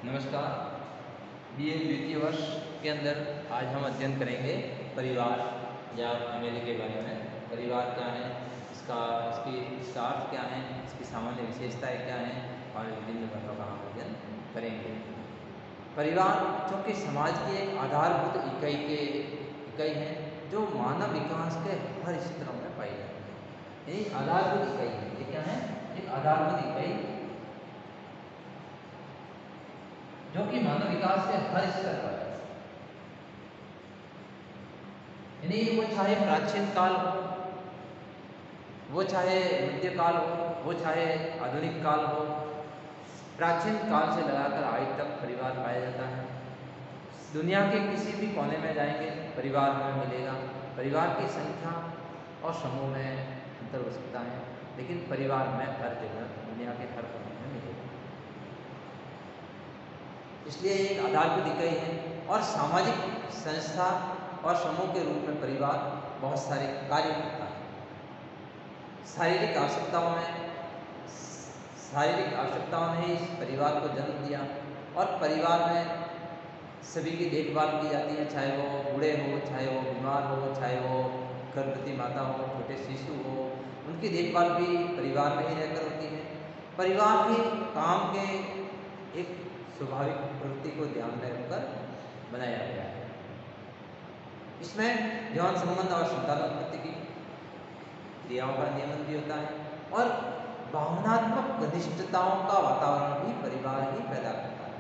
नमस्कार। बीए द्वितीय वर्ष के अंदर आज हम अध्ययन करेंगे परिवार या फैमिली के बारे में। परिवार क्या है, इसका अर्थ क्या है, इसकी सामान्य विशेषताएं क्या हैं और विभिन्न बातों का हम अध्ययन करेंगे। परिवार चूँकि समाज की एक आधारभूत इकाई है जो मानव विकास के हर स्तरों में पाई जाती है। यही आधारभूत इकाई है। ये क्या है? एक आधारभूत इकाई जो कि मानव विकास के हर स्तर पर है। यानी वो चाहे प्राचीन काल हो, वो चाहे मध्यकाल हो, वो चाहे आधुनिक काल हो, प्राचीन काल से लगाकर आज तक परिवार पाया जाता है। दुनिया के किसी भी कोने में जाएंगे परिवार हमें मिलेगा। परिवार की संख्या और समूह में अंतर हो सकता है, लेकिन परिवार में हर जगह दुनिया के हर कोने में मिलेगा। इसलिए एक आधारभूत इकाई है और सामाजिक संस्था और समूह के रूप में परिवार बहुत सारे कार्य करता है। शारीरिक आवश्यकताओं ने इस परिवार को जन्म दिया और परिवार में सभी की देखभाल की जाती है, चाहे वो बूढ़े हो, चाहे वो बीमार हो, चाहे वो गर्भवती माता हो, छोटे शिशु हो, उनकी देखभाल भी परिवार में ही रहकर होती है। परिवार के काम के एक स्वाभाविक प्रवृत्ति को ध्यान में रखकर बनाया गया है। इसमें यौन संबंध और संतानोत्पत्ति की क्रियाओं का नियमन भी होता है और भावनात्मक घनिष्ठताओं का वातावरण भी परिवार ही पैदा करता है।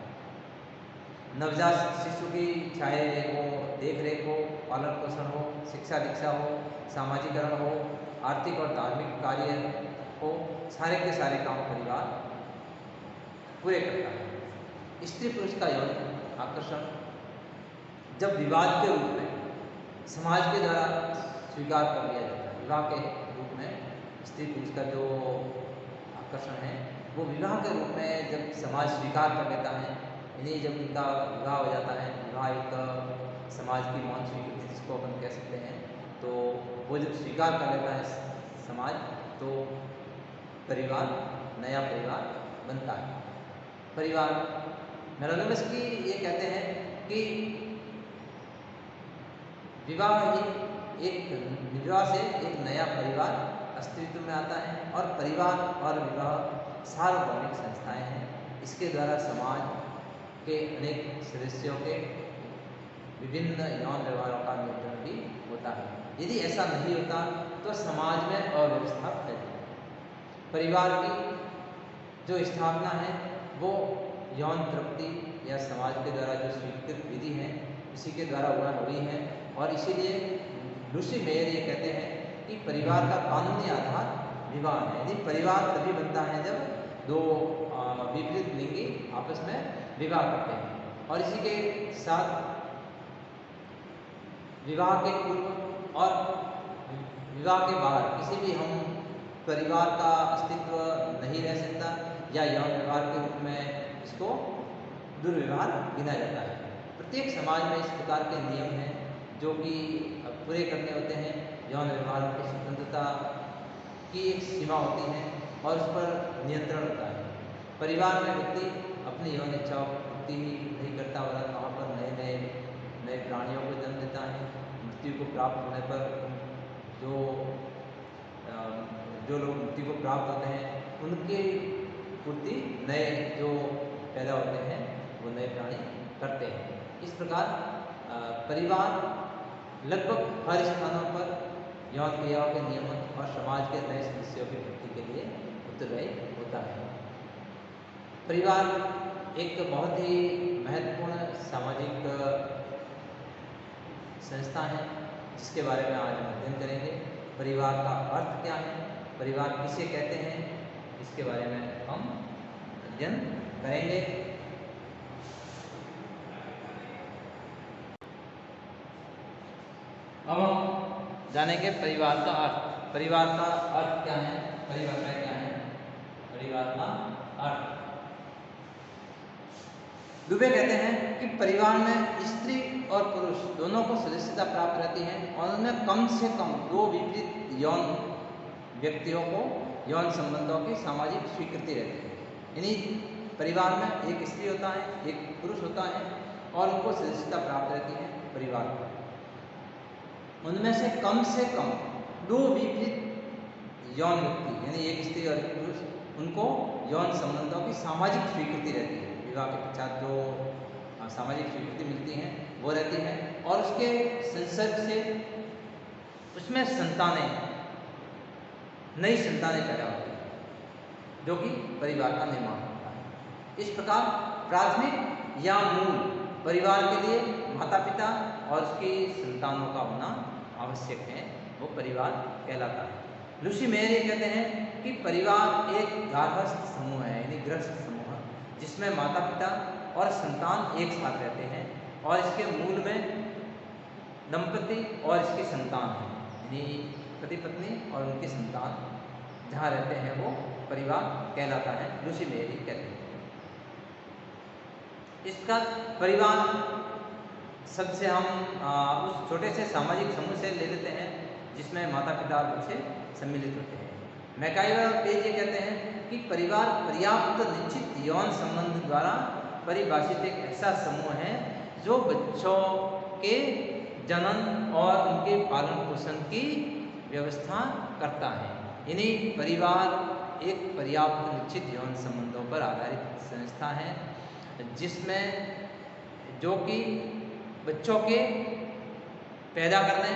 नवजात शिशु की चाहे वो देख रेख हो, पालन पोषण हो, शिक्षा दीक्षा हो, सामाजिकरण हो, आर्थिक और धार्मिक कार्य हो, सारे के सारे काम परिवार पूरे करता है। स्त्री पुरुष का यौन आकर्षण जब विवाद के रूप में समाज के द्वारा स्वीकार कर लिया जाता है, विवाह के रूप में स्त्री पुरुष का जो आकर्षण है वो विवाह के रूप में जब समाज स्वीकार कर लेता है, यानी जब उनका विवाह हो जाता है, विवाह एक समाज की मौन स्वीकृति जिसको अपन कह सकते हैं, तो वो जब स्वीकार कर लेता है समाज, तो परिवार, नया परिवार बनता है। परिवार मेरोनोमस्की ये कहते हैं कि विवाह से एक नया परिवार अस्तित्व में आता है और परिवार और विवाह सार्वभौमिक संस्थाएं हैं। इसके द्वारा समाज के अनेक सदस्यों के विभिन्न यौन व्यवहारों का नियंत्रण भी होता है। यदि ऐसा नहीं होता तो समाज में अव्यवस्था फैलती है। परिवार की जो स्थापना है वो यौन तृप्ति या समाज के द्वारा जो स्वीकृत विधि है उसी के द्वारा हुई है और इसीलिए लूसी मेयर ये कहते हैं कि परिवार का कानूनी आधार विवाह है। यदि परिवार तभी बनता है जब दो विपरीत लिंगी आपस में विवाह करते हैं। और इसी के साथ विवाह के पूर्व और विवाह के बाद किसी भी हम परिवार का अस्तित्व नहीं रह सकता या यौन व्यवहार के रूप में इसको दुर्व्यवहार गिना जाता है। प्रत्येक समाज में इस प्रकार के नियम हैं जो कि पूरे करने होते हैं। यौन व्यवहार की स्वतंत्रता की एक सीमा होती है और उस पर नियंत्रण होता है। परिवार में व्यक्ति अपनी यौन इच्छाओं की पूर्ति ही नहीं करता और वहाँ पर नए प्राणियों को जन्म देता है। मृत्यु को प्राप्त होने पर जो लोग मृत्यु को प्राप्त होते हैं उनकी पूर्ति नए जो पैदा होते हैं वो नए प्राणी करते हैं। इस प्रकार परिवार लगभग हर स्थानों पर यौन क्रियाओं के नियमन और समाज के नए सदस्यों की वृद्धि के लिए उत्तरदायी होता है। परिवार एक बहुत ही महत्वपूर्ण सामाजिक संस्था है जिसके बारे में आज हम अध्ययन करेंगे। परिवार का अर्थ क्या है, परिवार किसे कहते हैं, इसके बारे में हम अध्ययन करेंगे। अब हम जानेंगे परिवार का अर्थ। परिवार का अर्थ क्या है, परिभाषा क्या है परिवार का अर्थ। दुबे कहते हैं कि परिवार में स्त्री और पुरुष दोनों को सदस्यता प्राप्त रहती है और उनमें कम से कम दो विपरीत यौन व्यक्तियों को यौन संबंधों की सामाजिक स्वीकृति रहती है। यानी परिवार में एक स्त्री होता है, एक पुरुष होता है और उनको सदस्यता प्राप्त रहती है परिवार में। उनमें से कम 2 विपरीत यौन व्यक्ति यानी एक स्त्री और एक पुरुष, उनको यौन संबंधों की सामाजिक स्वीकृति रहती है। विवाह के पश्चात जो सामाजिक स्वीकृति मिलती है वो रहती है और उसके संसर्ग से उसमें नई संतानें पैदा होती हैं जो कि परिवार का निर्माण होता है। इस प्रकार प्राथमिक या मूल परिवार के लिए माता पिता और उसकी संतानों का होना आवश्यक है, वो परिवार कहलाता है। लूसी मेयर ये कहते हैं कि परिवार एक गार्हस्थ समूह है यानी गृहस्थ समूह जिसमें माता पिता और संतान एक साथ रहते हैं और इसके मूल में दंपति और इसकी संतान है यानी पति पत्नी और उनकी संतान जहाँ रहते हैं वो परिवार कहलाता है। लूसी मेयर कहते हैं इसका परिवार शब्द से हम उस छोटे से सामाजिक समूह से ले लेते हैं जिसमें माता पिता और बच्चे सम्मिलित होते हैं। मैकाइवर और पेज ये कहते हैं कि परिवार पर्याप्त निश्चित यौन संबंध द्वारा परिभाषित एक ऐसा समूह है जो बच्चों के जनन और उनके पालन पोषण की व्यवस्था करता है। यानी परिवार एक पर्याप्त निश्चित यौन संबंधों पर आधारित संस्था है जिसमें जो कि बच्चों के पैदा करने,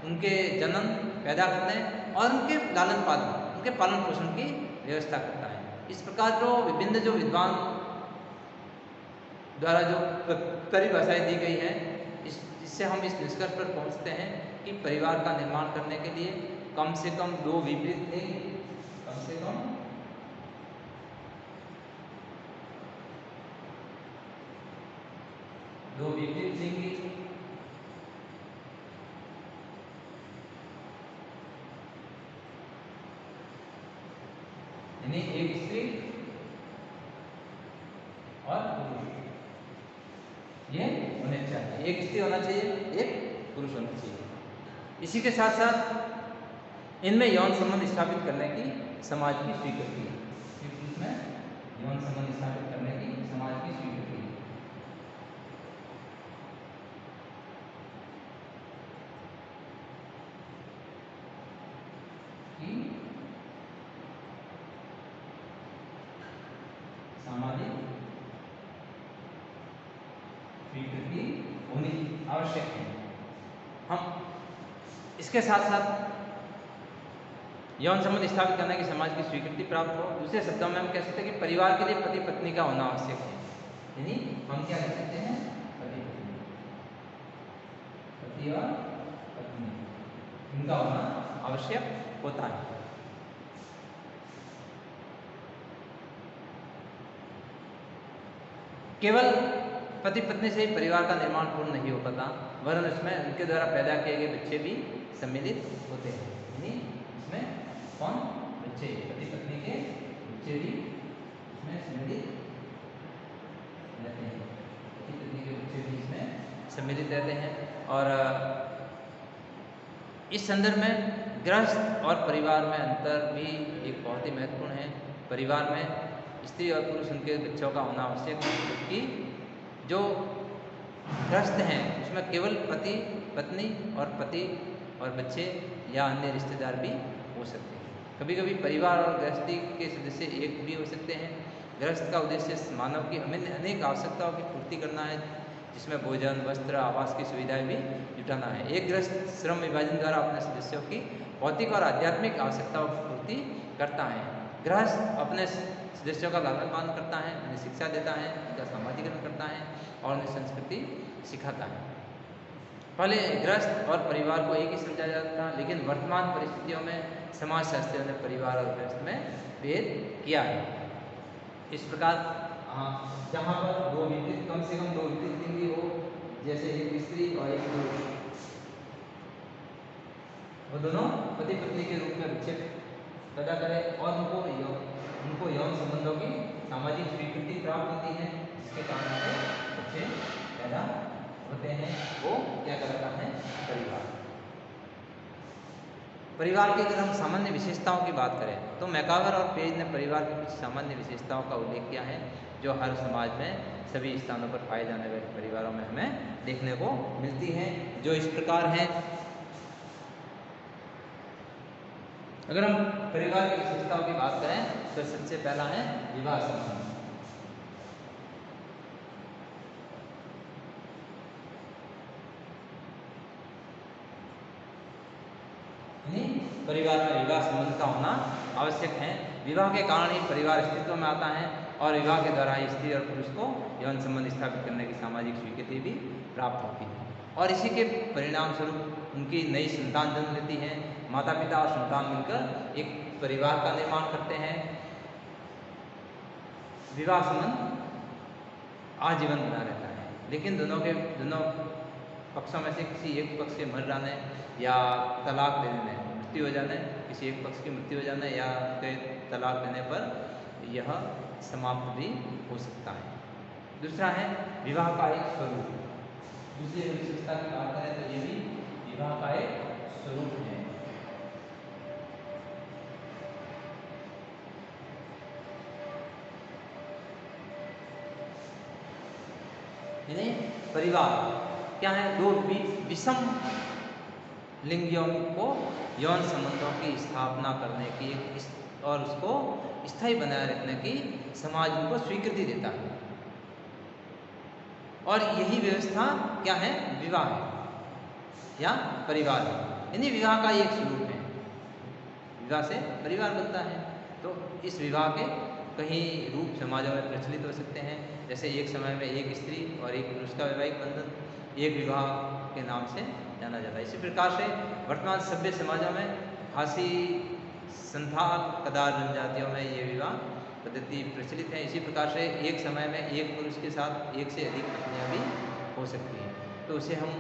उनके जनन पैदा करने और उनके लालन पालन, उनके पालन पोषण की व्यवस्था करता है। इस प्रकार जो विभिन्न जो विद्वान द्वारा जो परिभाषाएं दी गई हैं इससे हम इस निष्कर्ष पर पहुंचते हैं कि परिवार का निर्माण करने के लिए कम से कम 2 विपरीत लिंग, कम से कम 2 विपरीत लिंगी यानी एक स्त्री और पुरुष ये होने चाहिए, एक स्त्री होना चाहिए, एक पुरुष होना चाहिए। इसी के साथ साथ इनमें यौन संबंध स्थापित करने की समाज की स्वीकृति है, इसमें यौन संबंध स्थापित करने की समाज की स्वीकृति है। सामाजिक स्वीकृति होनी आवश्यक है। हम इसके साथ साथ यौन संबंध स्थापित करने की समाज की स्वीकृति प्राप्त हो, दूसरे शब्दों में हम कह सकते हैं कि परिवार के लिए पति पत्नी का होना आवश्यक है। यानी हम क्या कह सकते हैं, पति और पत्नी इनका होना आवश्यक होता है। केवल पति पत्नी से ही परिवार का निर्माण पूर्ण नहीं हो पाता, वरन इसमें उनके द्वारा पैदा किए गए बच्चे भी सम्मिलित होते हैं। यानी इसमें कौन, बच्चे, पति पत्नी के बच्चे भी इसमें सम्मिलित रहते हैं, पति पत्नी के बच्चे भी इसमें सम्मिलित रहते हैं। और इस संदर्भ में गृहस्थ और परिवार में अंतर भी एक बहुत ही महत्वपूर्ण है। परिवार में स्त्री और पुरुष उनके बच्चों का होना आवश्यक है, जबकि जो गृहस्थ हैं उसमें केवल पति पत्नी और पति और बच्चे या अन्य रिश्तेदार भी हो सकते हैं। कभी कभी परिवार और गृहस्थी के सदस्य एक भी हो सकते हैं। गृहस्थ का उद्देश्य मानव की अनेक आवश्यकताओं की पूर्ति करना है, जिसमें भोजन, वस्त्र, आवास की सुविधाएं भी जुटाना है। एक गृहस्थ श्रम विभाजन द्वारा अपने सदस्यों की भौतिक और आध्यात्मिक आवश्यकताओं की पूर्ति करता है। गृहस्थ अपने सदस्यों का लालन पालन करता है, उन्हें शिक्षा देता है, उनका सामाजिकरण करता है और उन्हें संस्कृति सिखाता है। पहले गृहस्थ और परिवार को एक ही समझा जाता था, लेकिन वर्तमान परिस्थितियों में समाजशास्त्रियों ने परिवार और गृहस्थ में भेद किया है। इस प्रकार जहाँ पर कम से कम 2 विपरीत लिंगी हो, जैसे एक स्त्री और एक पुरुष, वो दोनों पति पत्नी के रूप में बच्चे पैदा करें और उनको यौन संबंधों की सामाजिक स्वीकृति प्राप्त होती है, जिसके कारण से बच्चे पैदा होते हैं, वो क्या कहलाता है, परिवार। परिवार की अगर हम सामान्य विशेषताओं की बात करें तो मैकावर और पेज ने परिवार की कुछ सामान्य विशेषताओं का उल्लेख किया है जो हर समाज में सभी स्थानों पर पाए जाने वाले परिवारों में हमें देखने को मिलती हैं, जो इस प्रकार हैं। अगर हम परिवार की विशेषताओं की बात करें तो सबसे पहला है विवाह संबंध। परिवार में विवाह संबंध का होना आवश्यक है। विवाह के कारण ही परिवार अस्तित्व में आता है और विवाह के द्वारा स्त्री और पुरुष को यौन संबंध स्थापित करने की सामाजिक स्वीकृति भी प्राप्त होती है और इसी के परिणाम स्वरूप उनकी नई संतान जन्म लेती है। माता पिता और संतान मिलकर एक परिवार का निर्माण करते हैं। विवाह संबंध आजीवन बना रहता है, लेकिन दोनों पक्षों में से किसी एक पक्ष के मर जाने या तलाक देने, मृत्यु हो जाने, किसी एक पक्ष की मृत्यु हो जाने या तलाक देने पर यह समाप्त भी हो सकता है। दूसरा है विवाह का एक स्वरूप। दूसरी विशेषता की बात करें तो ये भी विवाह का एक स्वरूप है। यानी परिवार क्या है, दो विषम लिंगियों को यौन संबंधों की स्थापना करने की और उसको स्थायी बनाए रखने की समाज उनको स्वीकृति देता है और यही व्यवस्था क्या है, विवाह है या परिवार है। यानी विवाह का एक स्वरूप है, विवाह से परिवार बनता है। तो इस विवाह के कई रूप समाजों में प्रचलित हो सकते हैं, जैसे एक समय में एक स्त्री और एक पुरुष का वैवाहिक बंधन एक विवाह के नाम से जाना जाता है। इसी प्रकार से वर्तमान सभ्य समाजों में खासी संथाल कदार जनजातियों में ये विवाह पद्धति प्रचलित है। इसी प्रकार से एक समय में एक पुरुष के साथ एक से अधिक पत्नियां भी हो सकती हैं, तो उसे हम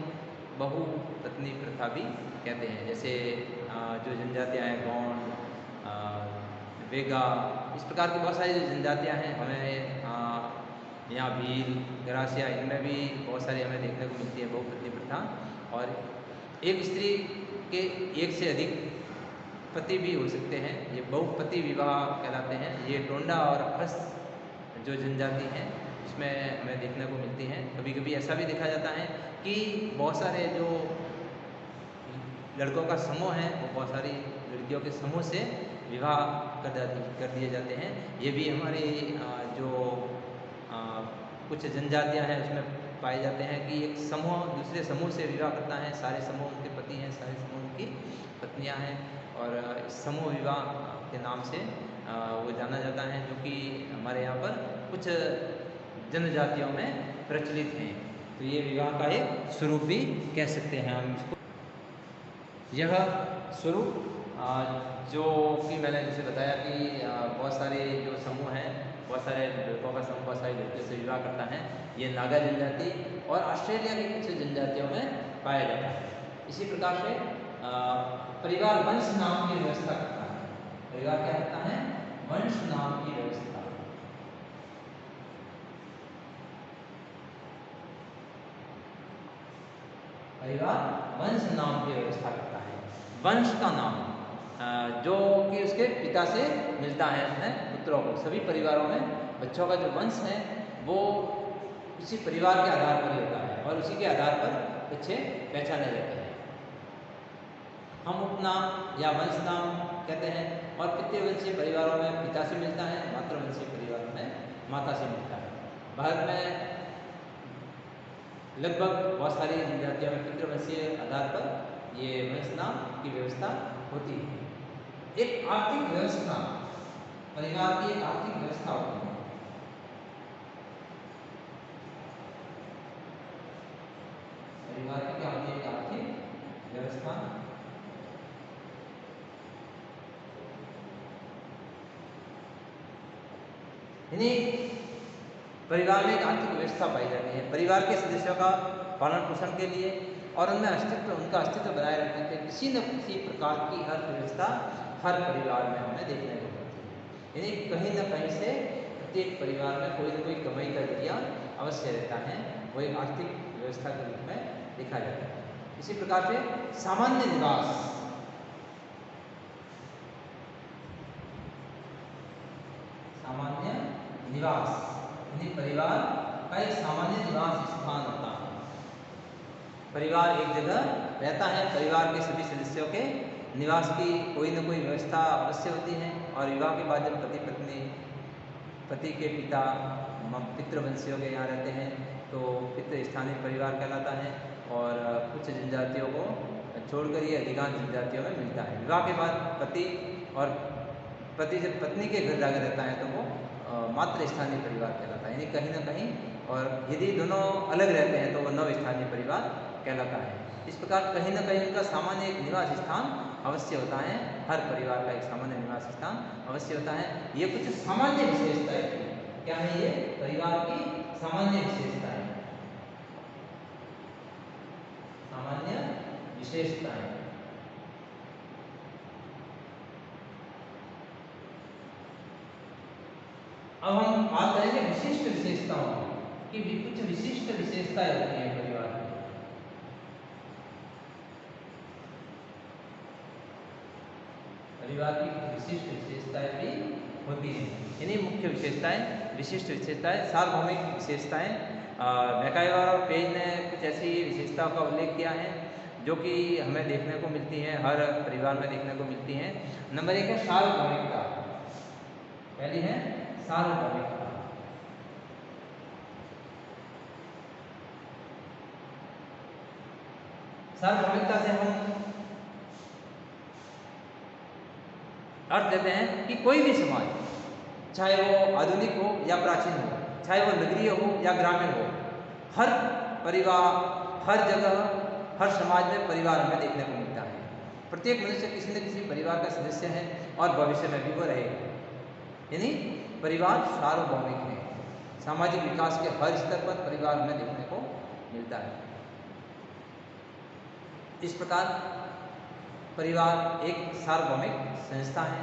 बहु पत्नी प्रथा भी कहते हैं। जैसे जो जनजातियां हैं गौंड, वेगा, इस प्रकार की बहुत सारी जो जनजातियां हैं हमें यहाँ भील, गरासिया, इनमें भी बहुत सारी हमें देखने को मिलती है बहुपत्नी प्रथा। और एक स्त्री के एक से अधिक पति भी हो सकते हैं, ये बहुपति विवाह कहलाते हैं। ये टोंडा और खस जो जनजाति हैं उसमें हमें देखने को मिलती हैं। कभी कभी ऐसा भी देखा जाता है कि बहुत सारे जो लड़कों का समूह है वो बहुत सारी लड़कियों के समूह से विवाह कर दिए जाते हैं। ये भी हमारी जो कुछ जनजातियां हैं उसमें पाए जाते हैं कि एक समूह दूसरे समूह से विवाह करता है, सारे समूह उनके पति हैं, सारे समूह उनकी पत्नियां हैं और इस समूह विवाह के नाम से वो जाना जाता है, जो कि हमारे यहाँ पर कुछ जनजातियों में प्रचलित हैं। तो ये विवाह का एक स्वरूप भी कह सकते हैं हम इसको। यह स्वरूप जो कि मैंने जैसे बताया कि बहुत सारे जो समूह हैं, बहुत सारे लड़कों का समूह बहुत सारी लड़कियों से विवाह करता है, ये नागा जनजाति और ऑस्ट्रेलिया की कुछ जनजातियों में पाया जाता है। इसी प्रकार से परिवार वंश नाम की व्यवस्था करता है। परिवार क्या करता है, वंश नाम की व्यवस्था। परिवार वंश नाम की व्यवस्था करता है। वंश का नाम जो कि उसके पिता से मिलता है अपने पुत्रों को। सभी परिवारों में बच्चों का जो वंश है वो उसी परिवार के आधार पर ही होता है और उसी के आधार पर बच्चे पहचाने जाते हैं। हम उपनाम या वंश नाम कहते हैं और पितृवंशीय परिवारों में पिता से मिलता है, मातृवंशीय परिवारों में माता से मिलता है। भारत में लगभग बहुत सारी जनजातियों में पितृवंशीय आधार पर ये वंश नाम की व्यवस्था होती है। एक आर्थिक व्यवस्था, परिवार की एक आर्थिक व्यवस्था होती है। परिवार की क्या होती है, एक आर्थिक व्यवस्था। यानी परिवार में एक आर्थिक व्यवस्था पाई जाती है। परिवार के सदस्यों का पालन पोषण के लिए और उनका अस्तित्व बनाए रखने के किसी न किसी प्रकार की अर्थव्यवस्था हर परिवार में हमें देखने को मिलती है। यानी कहीं न कहीं से प्रत्येक परिवार में कोई न कोई कमाई का जरिया अवश्य रहता है, वो एक आर्थिक व्यवस्था के रूप में देखा जाता है। इसी प्रकार से सामान्य निवास, निवास, यानी परिवार का एक सामान्य निवास स्थान होता है। परिवार एक जगह रहता है, परिवार के सभी सदस्यों के निवास की कोई न कोई व्यवस्था अवश्य होती है। और विवाह के बाद जब पति पत्नी, पति के पिता पितृवंशियों के यहाँ रहते हैं तो पितृ स्थानीय परिवार कहलाता है। और कुछ जनजातियों को छोड़कर ये अधिकांश जनजातियों में मिलता है। विवाह के बाद पति जब पत्नी के घर जाकर रहता है तो वो मातृ स्थानीय परिवार कहलाता है, यानी कहीं ना कहीं। और यदि दोनों अलग रहते हैं तो वो नव स्थानीय परिवार कहलाता है। इस प्रकार कहीं ना कहीं उनका सामान्य एक निवास स्थान अवश्य होता है। हर परिवार का एक सामान्य निवास स्थान अवश्य होता है। ये कुछ सामान्य विशेषताएं हैं। क्या है ये? परिवार की सामान्य विशेषताएं, सामान्य विशेषताएं। अब हम बात करेंगे विशिष्ट विशेषताओं की कि कुछ विशिष्ट विशेषताएं होती हैं परिवार में। परिवार की विशिष्ट विशेषताएं भी होती हैं, यानी मुख्य विशेषताएं, विशिष्ट विशेषताएं, सार्वभौमिक विशेषताएं। मैकाइवर और पेज ने कुछ ऐसी विशेषताओं का उल्लेख किया है जो कि हमें देखने को मिलती हैं, हर परिवार में देखने को मिलती हैं। नंबर 1 है सार्वभौमिकता। पहली है सार्वभौमिकता। सार्वभौमिकता से हम अर्थ देते हैं कि कोई भी समाज, चाहे वो आधुनिक हो या प्राचीन हो, चाहे वो नगरीय हो या ग्रामीण हो, हर परिवार, हर जगह, हर समाज में परिवार हमें देखने को मिलता है। प्रत्येक मनुष्य किसी न किसी परिवार का सदस्य है और भविष्य में भी वो रहेगा। यानी परिवार सार्वभौमिक है। सामाजिक विकास के हर स्तर पर परिवार हमें देखने को मिलता है। इस प्रकार परिवार एक सार्वभौमिक संस्था है।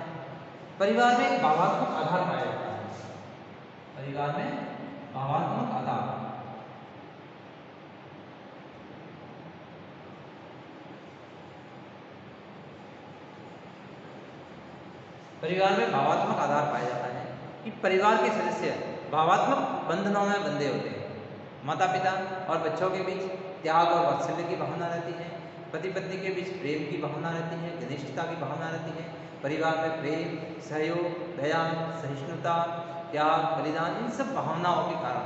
परिवार में एक भावात्मक आधार पाया जाता है। परिवार में भावात्मक आधार, परिवार में भावात्मक आधार पाया जाता है कि परिवार के सदस्य भावात्मक बंधनों में बंधे होते हैं। माता पिता और बच्चों के बीच त्याग और वात्सल्य की भावना रहती है। पति पत्नी के बीच प्रेम की भावना रहती है, घनिष्ठता की भावना रहती है। परिवार में प्रेम, सहयोग, दया, सहिष्णुता, त्याग, बलिदान, इन सब भावनाओं के कारण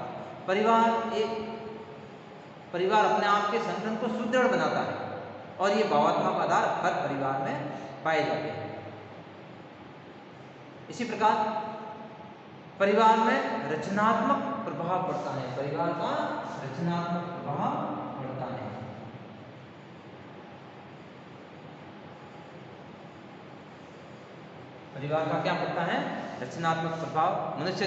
परिवार अपने आप के संगठन को सुदृढ़ बनाता है। और ये भावात्मक आधार हर परिवार में पाए जाते हैं। इसी प्रकार परिवार में रचनात्मक प्रभाव पड़ता है। परिवार का रचनात्मक प्रभाव पड़ता है। परिवार का क्या पड़ता है? रचनात्मक प्रभाव। मनुष्य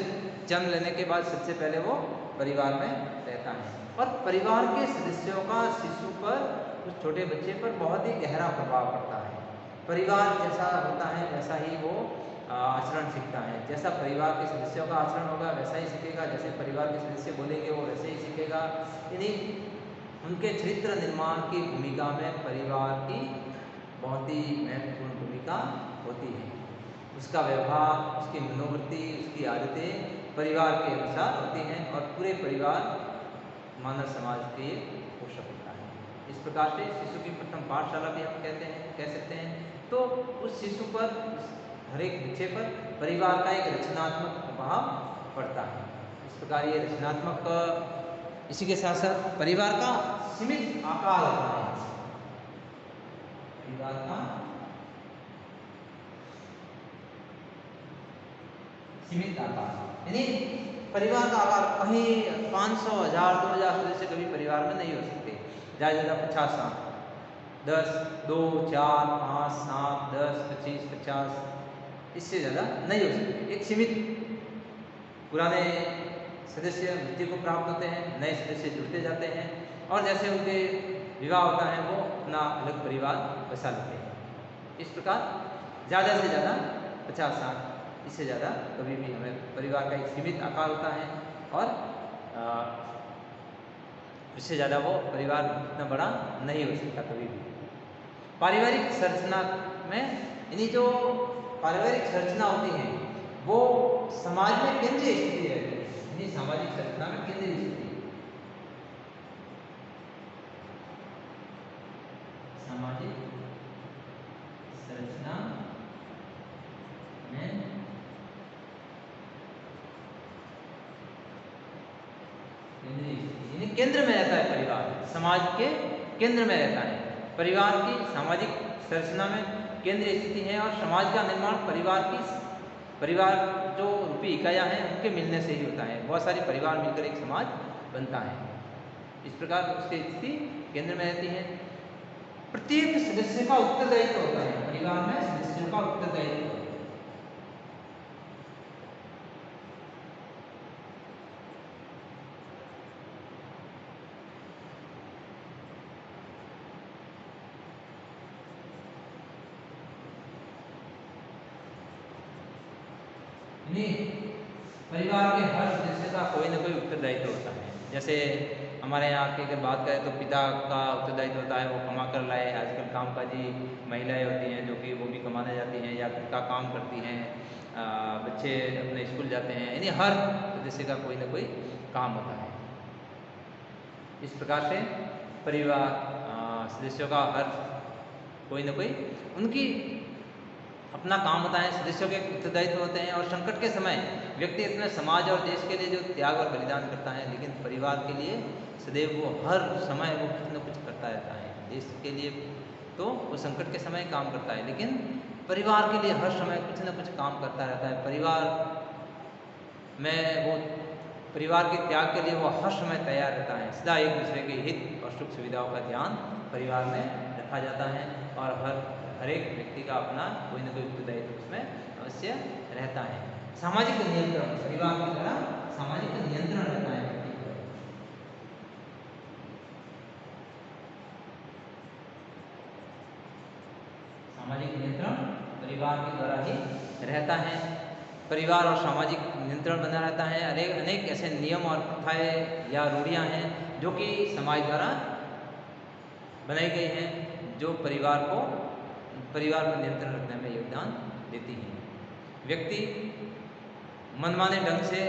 जन्म लेने के बाद सबसे पहले वो परिवार में रहता है और परिवार के सदस्यों का शिशु पर, उस छोटे बच्चे पर बहुत ही गहरा प्रभाव पड़ता है। परिवार जैसा होता है वैसा ही वो आचरण सीखता है। जैसा परिवार के सदस्यों का आचरण होगा वैसा ही सीखेगा। जैसे परिवार के सदस्य बोलेंगे वो वैसे ही सीखेगा। यानी उनके चरित्र निर्माण की भूमिका में परिवार की बहुत ही महत्वपूर्ण भूमिका होती है। उसका व्यवहार, उसकी मनोवृत्ति, उसकी आदतें परिवार के अनुसार होती हैं और पूरे परिवार मानव समाज के पोषक होता है। इस प्रकार से शिशु की प्रथम पाठशाला भी हम कह सकते हैं। तो उस शिशु पर, हर एक बच्चे पर परिवार का एक रचनात्मक प्रभाव पड़ता है। इस प्रकार ये रचनात्मक, इसी के साथ साथ परिवार का सीमित आकार होता है। परिवार का सीमित आकार, यानी परिवार का आकार कहीं 500, 1000, 2000 सदस्य कभी परिवार में नहीं हो सकते। ज़्यादा ज़्यादा 50 साथ, 10, 2, 4, 5, 7, 10, 25, 50, इससे ज़्यादा नहीं हो सकते। एक सीमित, पुराने सदस्य मृत्यु को प्राप्त होते हैं, नए सदस्य जुड़ते जाते हैं और जैसे उनके विवाह होता है वो अपना अलग परिवार बसा लेते हैं। इस प्रकार ज़्यादा से ज़्यादा 50 साथ, इससे ज़्यादा कभी भी हमें परिवार का एक सीमित आकार होता है और इससे ज़्यादा वो परिवार इतना बड़ा नहीं हो सकता कभी भी। पारिवारिक संरचना में, यानी जो पारिवारिक संरचना होती है वो समाज में केंद्रीय स्थिति है, यानी सामाजिक संरचना में केंद्रीय स्थिति। सामाजिक संरचना में केंद्रीय स्थिति, यानी केंद्र में रहता है परिवार, समाज के केंद्र में रहता है। परिवार की सामाजिक संरचना में केंद्रीय स्थिति है और समाज का निर्माण परिवार जो रूपी इकाइयाँ हैं उनके मिलने से ही होता है। बहुत सारे परिवार मिलकर एक समाज बनता है। इस प्रकार उसकी स्थिति केंद्र में रहती है। प्रत्येक सदस्य का उत्तरदायित्व होता है, परिवार में सदस्यों का उत्तरदायित्व। परिवार के हर सदस्य का कोई ना कोई उत्तरदायित्व होता है। जैसे हमारे यहाँ की अगर बात करें तो पिता का उत्तरदायित्व होता है, वो कमा कर लाए। आजकल कामकाजी महिलाएं होती हैं जो कि वो भी कमाने जाती हैं या खुद का काम करती हैं, बच्चे अपने स्कूल जाते हैं, यानी हर सदस्य का कोई ना कोई काम होता है। इस प्रकार से परिवार सदस्यों का हर कोई ना कोई उनकी अपना काम होता है, सदस्यों के उत्तरदायित्व होते हैं। और संकट के समय व्यक्ति अपने समाज और देश के लिए जो त्याग और बलिदान करता है, लेकिन परिवार के लिए सदैव वो हर समय वो कुछ न कुछ करता रहता है। देश के लिए तो वो संकट के समय काम करता है, लेकिन परिवार के लिए हर समय कुछ न कुछ काम करता रहता है। परिवार में वो परिवार के त्याग के लिए वो हर समय तैयार रहता है। सदा एक दूसरे के हित और सुख सुविधाओं का ध्यान परिवार में रखा जाता है और हर एक व्यक्ति का अपना कोई ना कोई उत्तरदायित्व उसमें अवश्य रहता है। सामाजिक नियंत्रण, परिवार की तरह सामाजिक नियंत्रण रहता है व्यक्ति पर। सामाजिक नियंत्रण परिवार के द्वारा ही रहता है। परिवार और सामाजिक नियंत्रण बना रहता है। अनेक ऐसे नियम और प्रथाएं या रूढ़ियां हैं जो कि समाज द्वारा बनाई गई हैं, जो परिवार पर नियंत्रण रखने में योगदान देती हैं। व्यक्ति मनमाने ढंग से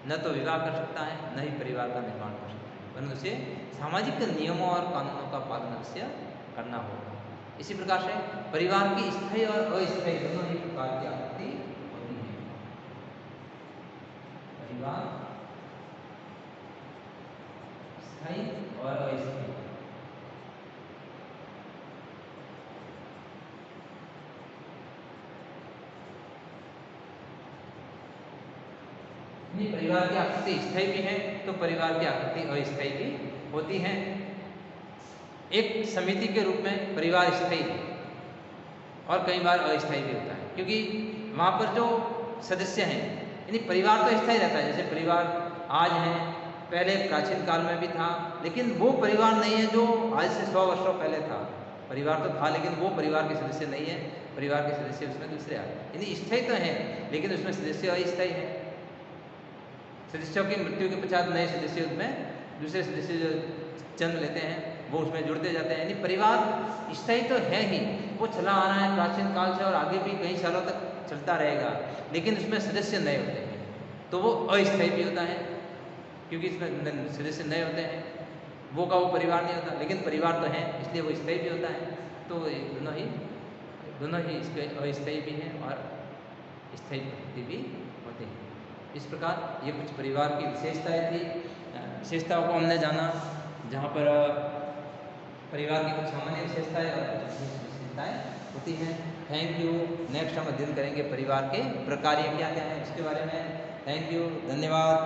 न तो विवाह कर सकता है, न ही परिवार का निर्माण कर सकता है, परंतु उसे सामाजिक नियमों और कानूनों का पालन अवश्य करना होगा। इसी प्रकार से परिवार की स्थायी और अस्थायी दोनों ही प्रकार की आपत्ति होती है। परिवार स्थायी और अस्थायी, परिवार की आकृति स्थायी भी है तो परिवार की आकृति अस्थायी भी होती है। एक समिति के रूप में परिवार स्थायी है और कई बार अस्थायी भी होता है, क्योंकि वहाँ पर जो सदस्य हैं, यानी परिवार तो स्थायी रहता है। जैसे परिवार आज है, पहले प्राचीन काल में भी था, लेकिन वो परिवार नहीं है जो आज से 100 वर्षों पहले था। परिवार तो था लेकिन वो परिवार के सदस्य नहीं है, परिवार के सदस्य उसमें दूसरे आए, यानी स्थायी तो है लेकिन उसमें सदस्य अस्थायी है। सदस्यों की मृत्यु के पश्चात नए सदस्य उसमें दूसरे सदस्य जो जन्म लेते हैं वो उसमें जुड़ते जाते हैं। यानी परिवार स्थायी तो है ही, वो चला आ रहा है प्राचीन काल से और आगे भी कई सालों तक चलता रहेगा, लेकिन उसमें सदस्य नए होते हैं तो वो अस्थायी भी होता है, क्योंकि इसमें सदस्य नए होते हैं। वो का वो परिवार नहीं होता, लेकिन परिवार तो है इसलिए वो स्थायी भी होता है। तो दोनों ही इसके अस्थायी भी हैं और स्थायी प्रकृति भी होते हैं। इस प्रकार ये कुछ परिवार की विशेषताएं थी। विशेषताओं को हमने जाना, जहाँ पर परिवार की कुछ सामान्य विशेषताएं और कुछ विशेषताएं होती हैं। Thank you. नेक्स्ट हम अध्ययन करेंगे परिवार के प्रकार क्या क्या हैं उसके बारे में। थैंक यू, धन्यवाद।